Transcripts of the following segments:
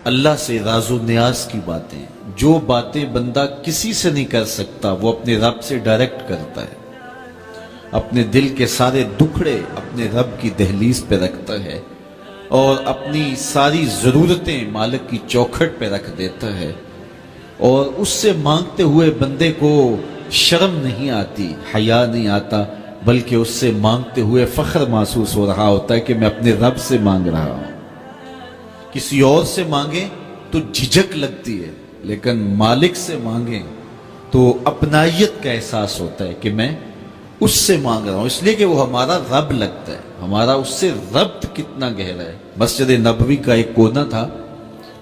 اللہ سے راز و نیاز کی باتیں، جو باتیں بندہ کسی سے نہیں کر سکتا وہ اپنے رب سے ڈائریکٹ کرتا ہے، اپنے دل کے سارے دکھڑے اپنے رب کی دہلیز پہ رکھتا ہے اور اپنی ساری ضرورتیں مالک کی چوکھٹ پہ رکھ دیتا ہے، اور اس سے مانگتے ہوئے بندے کو شرم نہیں آتی، حیا نہیں آتا، بلکہ اس سے مانگتے ہوئے فخر محسوس ہو رہا ہوتا ہے کہ میں اپنے رب سے مانگ رہا ہوں۔ کسی اور سے مانگیں تو جھجک لگتی ہے، لیکن مالک سے مانگیں تو اپنائیت کا احساس ہوتا ہے کہ میں اس سے مانگ رہا ہوں، اس لیے کہ وہ ہمارا رب لگتا ہے، ہمارا اس سے ربط کتنا گہرا ہے۔ مسجد نبوی کا ایک کونا تھا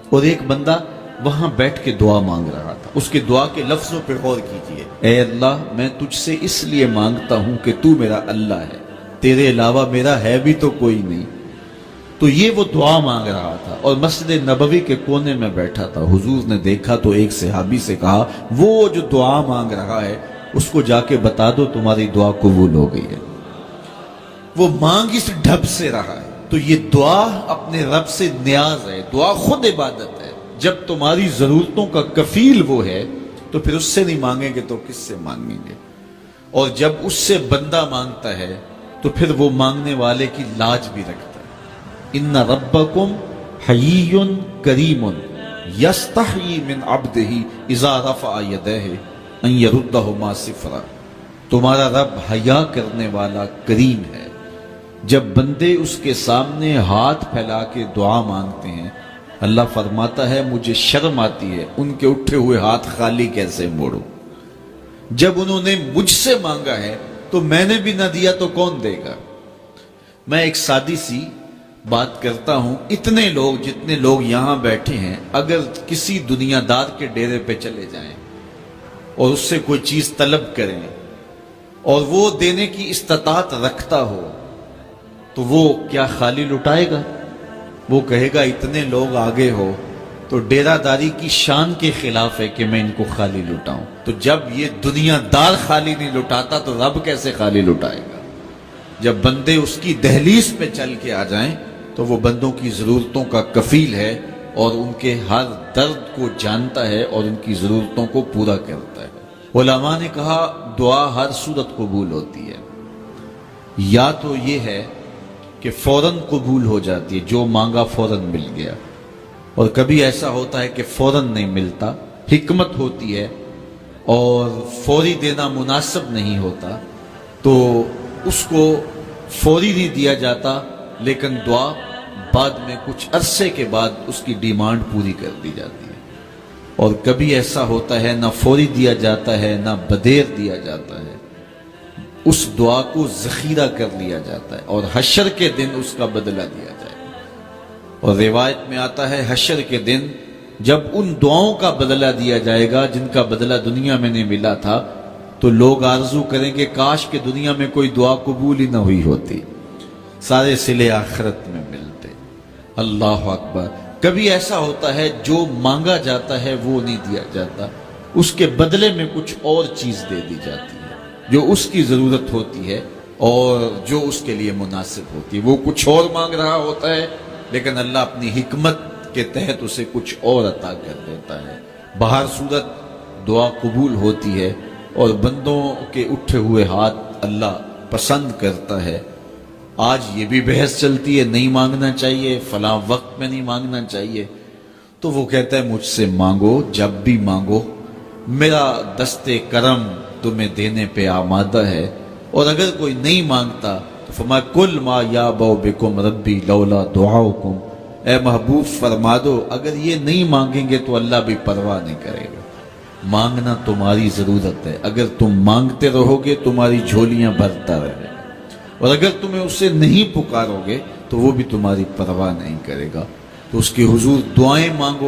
اور ایک بندہ وہاں بیٹھ کے دعا مانگ رہا تھا۔ اس کے دعا کے لفظوں پہ غور کیجئے، اے اللہ میں تجھ سے اس لیے مانگتا ہوں کہ تو میرا اللہ ہے، تیرے علاوہ میرا ہے بھی تو کوئی نہیں۔ تو یہ وہ دعا مانگ رہا تھا اور مسجد نبوی کے کونے میں بیٹھا تھا۔ حضور نے دیکھا تو ایک صحابی سے کہا، وہ جو دعا مانگ رہا ہے اس کو جا کے بتا دو تمہاری دعا قبول ہو گئی ہے۔ وہ مانگ اس ڈھب سے رہا ہے۔ تو یہ دعا اپنے رب سے نیاز ہے، دعا خود عبادت ہے۔ جب تمہاری ضرورتوں کا کفیل وہ ہے تو پھر اس سے نہیں مانگیں گے تو کس سے مانگیں گے؟ اور جب اس سے بندہ مانگتا ہے تو پھر وہ مانگنے والے کی لاج بھی رکھتا ہے۔ ان ربکم حیی کریم یستحیی من عبدہ اذا رفع یدہ ان یردہما صفرا۔ تمہارا رب حیا کرنے والا کریم ہے، جب بندے اس کے سامنے ہاتھ پھیلا کے دعا مانگتے ہیں اللہ فرماتا ہے مجھے شرم آتی ہے ان کے اٹھے ہوئے ہاتھ خالی کیسے موڑوں۔ جب انہوں نے مجھ سے مانگا ہے تو میں نے بھی نہ دیا تو کون دے گا؟ میں ایک سادی سی بات کرتا ہوں، اتنے لوگ جتنے لوگ یہاں بیٹھے ہیں اگر کسی دنیا دار کے ڈیرے پہ چلے جائیں اور اس سے کوئی چیز طلب کریں اور وہ دینے کی استطاعت رکھتا ہو تو وہ کیا خالی لٹائے گا؟ وہ کہے گا اتنے لوگ آگے ہو تو ڈیرہ داری کی شان کے خلاف ہے کہ میں ان کو خالی لٹاؤں۔ تو جب یہ دنیا دار خالی نہیں لٹاتا تو رب کیسے خالی لٹائے گا؟ جب بندے اس کی دہلیز پہ چل کے آ جائیں تو وہ بندوں کی ضرورتوں کا کفیل ہے اور ان کے ہر درد کو جانتا ہے اور ان کی ضرورتوں کو پورا کرتا ہے۔ علماء نے کہا دعا ہر صورت قبول ہوتی ہے، یا تو یہ ہے کہ فوراً قبول ہو جاتی ہے، جو مانگا فوراً مل گیا، اور کبھی ایسا ہوتا ہے کہ فوراً نہیں ملتا، حکمت ہوتی ہے اور فوری دینا مناسب نہیں ہوتا تو اس کو فوری نہیں دیا جاتا، لیکن دعا بعد میں کچھ عرصے کے بعد اس کی ڈیمانڈ پوری کر دی جاتی ہے۔ اور کبھی ایسا ہوتا ہے نہ فوری دیا جاتا ہے نہ بدیر دیا جاتا ہے، اس دعا کو ذخیرہ کر لیا جاتا ہے اور حشر کے دن اس کا بدلہ دیا جائے گا۔ اور روایت میں آتا ہے حشر کے دن جب ان دعاؤں کا بدلہ دیا جائے گا جن کا بدلہ دنیا میں نہیں ملا تھا تو لوگ آرزو کریں گے کاش کہ دنیا میں کوئی دعا قبول ہی نہ ہوئی ہوتی، سارے صلے آخرت میں ملتے۔ اللہ اکبر۔ کبھی ایسا ہوتا ہے جو مانگا جاتا ہے وہ نہیں دیا جاتا، اس کے بدلے میں کچھ اور چیز دے دی جاتی ہے جو اس کی ضرورت ہوتی ہے اور جو اس کے لیے مناسب ہوتی ہے۔ وہ کچھ اور مانگ رہا ہوتا ہے لیکن اللہ اپنی حکمت کے تحت اسے کچھ اور عطا کر دیتا ہے۔ بہر صورت دعا قبول ہوتی ہے اور بندوں کے اٹھے ہوئے ہاتھ اللہ پسند کرتا ہے۔ آج یہ بھی بحث چلتی ہے نہیں مانگنا چاہیے، فلاں وقت میں نہیں مانگنا چاہیے، تو وہ کہتا ہے مجھ سے مانگو جب بھی مانگو، میرا دست کرم تمہیں دینے پہ آمادہ ہے۔ اور اگر کوئی نہیں مانگتا تو فرمایا کل ما یابو بکم ربی لولا دعاؤکم، اے محبوب فرما دو اگر یہ نہیں مانگیں گے تو اللہ بھی پرواہ نہیں کرے گا۔ مانگنا تمہاری ضرورت ہے، اگر تم مانگتے رہو گے تمہاری جھولیاں بھرتا رہے گا، اور اگر تمہیں اسے نہیں پکارو گے تو وہ بھی تمہاری پرواہ نہیں کرے گا۔ تو اس کے حضور دعائیں مانگو۔